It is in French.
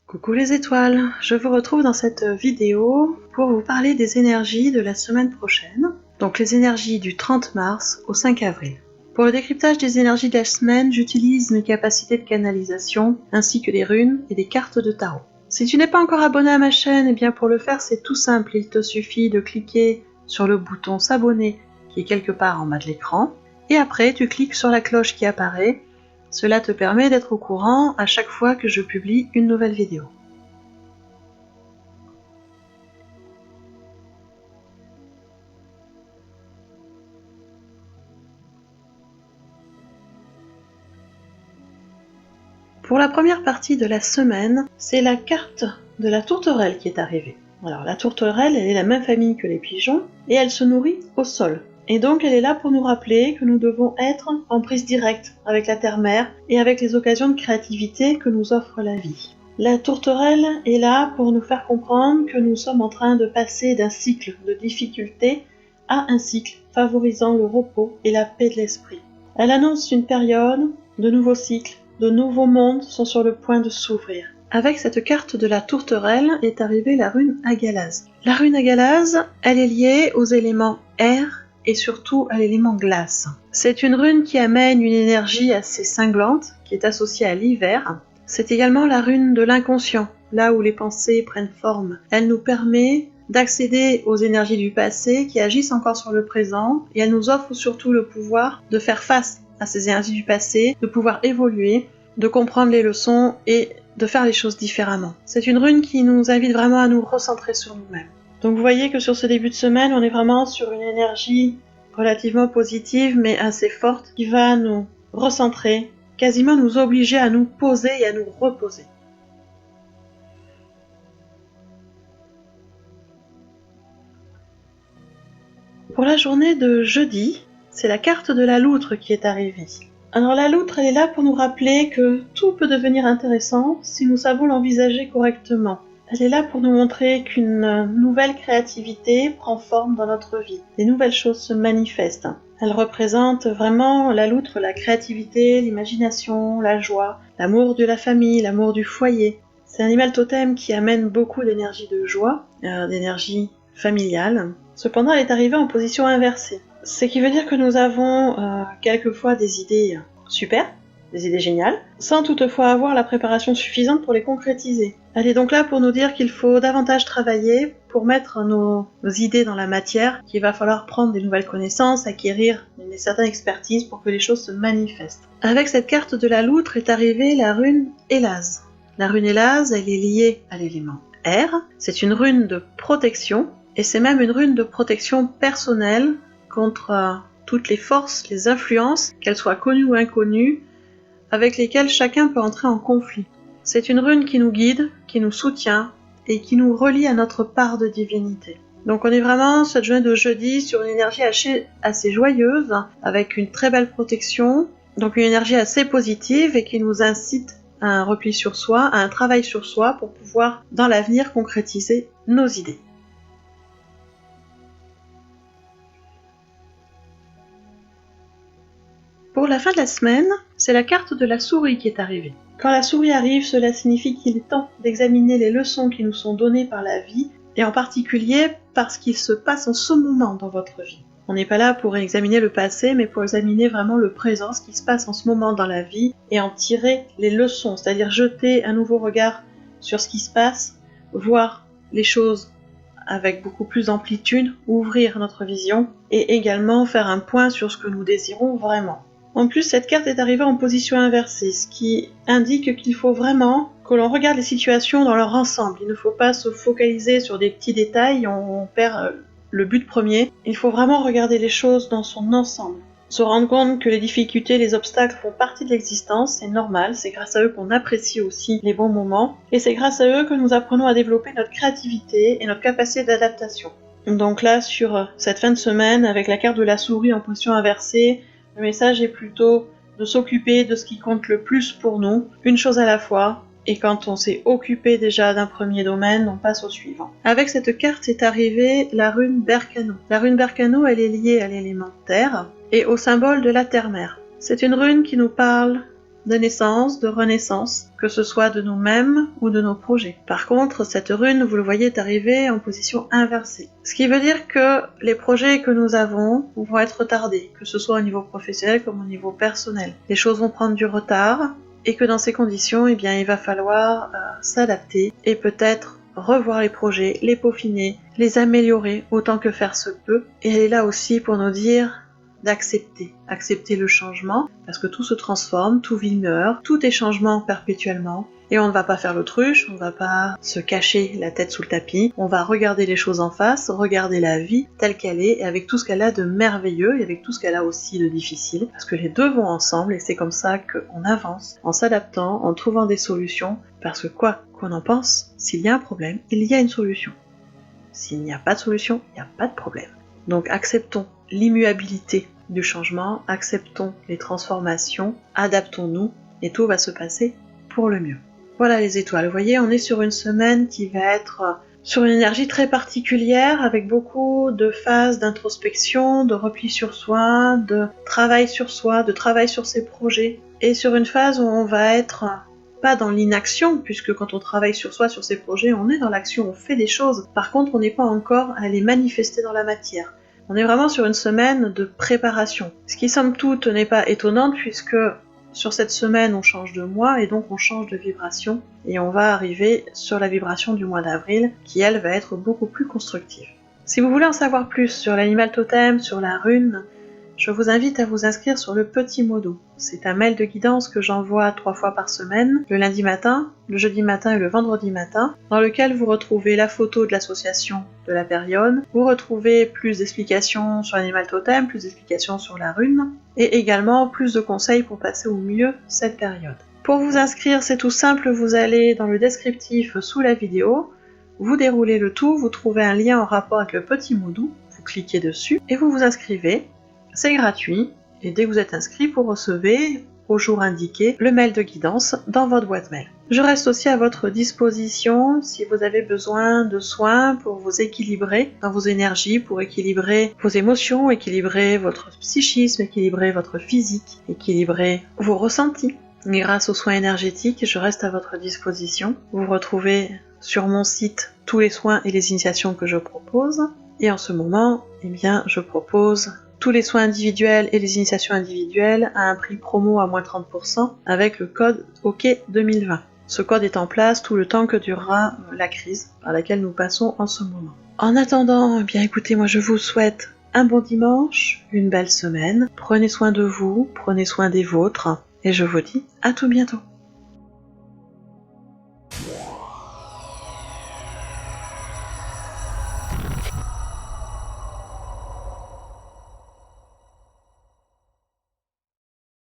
Coucou les étoiles, je vous retrouve dans cette vidéo pour vous parler des énergies de la semaine prochaine, donc les énergies du 30 mars au 5 avril. Pour le décryptage des énergies de la semaine, j'utilise mes capacités de canalisation, ainsi que des runes et des cartes de tarot. Si tu n'es pas encore abonné à ma chaîne, eh bien pour le faire c'est tout simple, il te suffit de cliquer sur le bouton s'abonner qui est quelque part en bas de l'écran, et après tu cliques sur la cloche qui apparaît. Cela te permet d'être au courant à chaque fois que je publie une nouvelle vidéo. Pour la première partie de la semaine, c'est la carte de la tourterelle qui est arrivée. Alors la tourterelle, elle est la même famille que les pigeons et elle se nourrit au sol. Et donc elle est là pour nous rappeler que nous devons être en prise directe avec la terre-mère et avec les occasions de créativité que nous offre la vie. La tourterelle est là pour nous faire comprendre que nous sommes en train de passer d'un cycle de difficulté à un cycle favorisant le repos et la paix de l'esprit. Elle annonce une période de nouveaux cycles, de nouveaux mondes sont sur le point de s'ouvrir. Avec cette carte de la tourterelle est arrivée la rune Agalaz. La rune Agalaz, elle est liée aux éléments air et surtout à l'élément glace. C'est une rune qui amène une énergie assez cinglante, qui est associée à l'hiver. C'est également la rune de l'inconscient, là où les pensées prennent forme. Elle nous permet d'accéder aux énergies du passé qui agissent encore sur le présent, et elle nous offre surtout le pouvoir de faire face à ces énergies du passé, de pouvoir évoluer, de comprendre les leçons et de faire les choses différemment. C'est une rune qui nous invite vraiment à nous recentrer sur nous-mêmes. Donc vous voyez que sur ce début de semaine, on est vraiment sur une énergie relativement positive mais assez forte qui va nous recentrer, quasiment nous obliger à nous poser et à nous reposer. Pour la journée de jeudi, c'est la carte de la loutre qui est arrivée. Alors la loutre, elle est là pour nous rappeler que tout peut devenir intéressant si nous savons l'envisager correctement. Elle est là pour nous montrer qu'une nouvelle créativité prend forme dans notre vie. Des nouvelles choses se manifestent. Elle représente vraiment, la loutre, la créativité, l'imagination, la joie, l'amour de la famille, l'amour du foyer. C'est un animal totem qui amène beaucoup d'énergie de joie, d'énergie familiale. Cependant, elle est arrivée en position inversée. Ce qui veut dire que nous avons quelquefois des idées super, des idées géniales, sans toutefois avoir la préparation suffisante pour les concrétiser. Elle est donc là pour nous dire qu'il faut davantage travailler pour mettre nos idées dans la matière, qu'il va falloir prendre des nouvelles connaissances, acquérir une certaine expertise pour que les choses se manifestent. Avec cette carte de la loutre est arrivée la rune Elaz. La rune Elaz, elle est liée à l'élément air, c'est une rune de protection, et c'est même une rune de protection personnelle contre toutes les forces, les influences, qu'elles soient connues ou inconnues, avec lesquelles chacun peut entrer en conflit. C'est une rune qui nous guide, qui nous soutient et qui nous relie à notre part de divinité. Donc on est vraiment cette journée de jeudi sur une énergie assez joyeuse, avec une très belle protection, donc une énergie assez positive et qui nous incite à un repli sur soi, à un travail sur soi pour pouvoir dans l'avenir concrétiser nos idées. Pour la fin de la semaine, c'est la carte de la souris qui est arrivée. Quand la souris arrive, cela signifie qu'il est temps d'examiner les leçons qui nous sont données par la vie, et en particulier parce qu'il se passe en ce moment dans votre vie. On n'est pas là pour examiner le passé, mais pour examiner vraiment le présent, ce qui se passe en ce moment dans la vie, et en tirer les leçons, c'est-à-dire jeter un nouveau regard sur ce qui se passe, voir les choses avec beaucoup plus d'amplitude, ouvrir notre vision, et également faire un point sur ce que nous désirons vraiment. En plus, cette carte est arrivée en position inversée, ce qui indique qu'il faut vraiment que l'on regarde les situations dans leur ensemble. Il ne faut pas se focaliser sur des petits détails, on perd le but premier. Il faut vraiment regarder les choses dans son ensemble. Se rendre compte que les difficultés, les obstacles font partie de l'existence, c'est normal, c'est grâce à eux qu'on apprécie aussi les bons moments, et c'est grâce à eux que nous apprenons à développer notre créativité et notre capacité d'adaptation. Donc là, sur cette fin de semaine, avec la carte de la souris en position inversée, le message est plutôt de s'occuper de ce qui compte le plus pour nous, une chose à la fois, et quand on s'est occupé déjà d'un premier domaine, on passe au suivant. Avec cette carte est arrivée la rune Berkano. La rune Berkano, elle est liée à l'élément terre et au symbole de la terre-mère. C'est une rune qui nous parle de naissance, de renaissance, que ce soit de nous-mêmes ou de nos projets. Par contre, cette rune, vous le voyez, est arrivée en position inversée. Ce qui veut dire que les projets que nous avons vont être retardés, que ce soit au niveau professionnel comme au niveau personnel. Les choses vont prendre du retard et que dans ces conditions, eh bien, il va falloir s'adapter et peut-être revoir les projets, les peaufiner, les améliorer autant que faire se peut. Et elle est là aussi pour nous dire accepter le changement, parce que tout se transforme, tout vit, meurt, tout est changement perpétuellement, et on ne va pas faire l'autruche, on ne va pas se cacher la tête sous le tapis, on va regarder les choses en face, regarder la vie telle qu'elle est, et avec tout ce qu'elle a de merveilleux, et avec tout ce qu'elle a aussi de difficile, parce que les deux vont ensemble, et c'est comme ça qu'on avance, en s'adaptant, en trouvant des solutions, parce que quoi qu'on en pense, s'il y a un problème, il y a une solution. S'il n'y a pas de solution, il n'y a pas de problème. Donc acceptons l'immuabilité du changement, acceptons les transformations, adaptons-nous et tout va se passer pour le mieux. Voilà les étoiles, vous voyez, on est sur une semaine qui va être sur une énergie très particulière avec beaucoup de phases d'introspection, de repli sur soi, de travail sur soi, de travail sur ses projets et sur une phase où on va être pas dans l'inaction, puisque quand on travaille sur soi, sur ses projets, on est dans l'action, on fait des choses. Par contre, on n'est pas encore à les manifester dans la matière. On est vraiment sur une semaine de préparation. Ce qui, somme toute, n'est pas étonnant, puisque sur cette semaine, on change de mois, et donc on change de vibration, et on va arriver sur la vibration du mois d'avril, qui, elle, va être beaucoup plus constructive. Si vous voulez en savoir plus sur l'animal totem, sur la rune, je vous invite à vous inscrire sur le Petit Modo. C'est un mail de guidance que j'envoie 3 fois par semaine, le lundi matin, le jeudi matin et le vendredi matin, dans lequel vous retrouvez la photo de l'association de la période, vous retrouvez plus d'explications sur l'animal totem, plus d'explications sur la rune, et également plus de conseils pour passer au mieux cette période. Pour vous inscrire, c'est tout simple, vous allez dans le descriptif sous la vidéo, vous déroulez le tout, vous trouvez un lien en rapport avec le Petit Modo, vous cliquez dessus et vous vous inscrivez. C'est gratuit, et dès que vous êtes inscrit, vous recevez, au jour indiqué, le mail de guidance dans votre boîte mail. Je reste aussi à votre disposition si vous avez besoin de soins pour vous équilibrer dans vos énergies, pour équilibrer vos émotions, équilibrer votre psychisme, équilibrer votre physique, équilibrer vos ressentis. Et grâce aux soins énergétiques, je reste à votre disposition. Vous retrouvez sur mon site tous les soins et les initiations que je propose. Et en ce moment, eh bien, je propose tous les soins individuels et les initiations individuelles à un prix promo à moins 30% avec le code OK 2020. Ce code est en place tout le temps que durera la crise par laquelle nous passons en ce moment. En attendant, eh bien écoutez, moi je vous souhaite un bon dimanche, une belle semaine. Prenez soin de vous, prenez soin des vôtres et je vous dis à tout bientôt.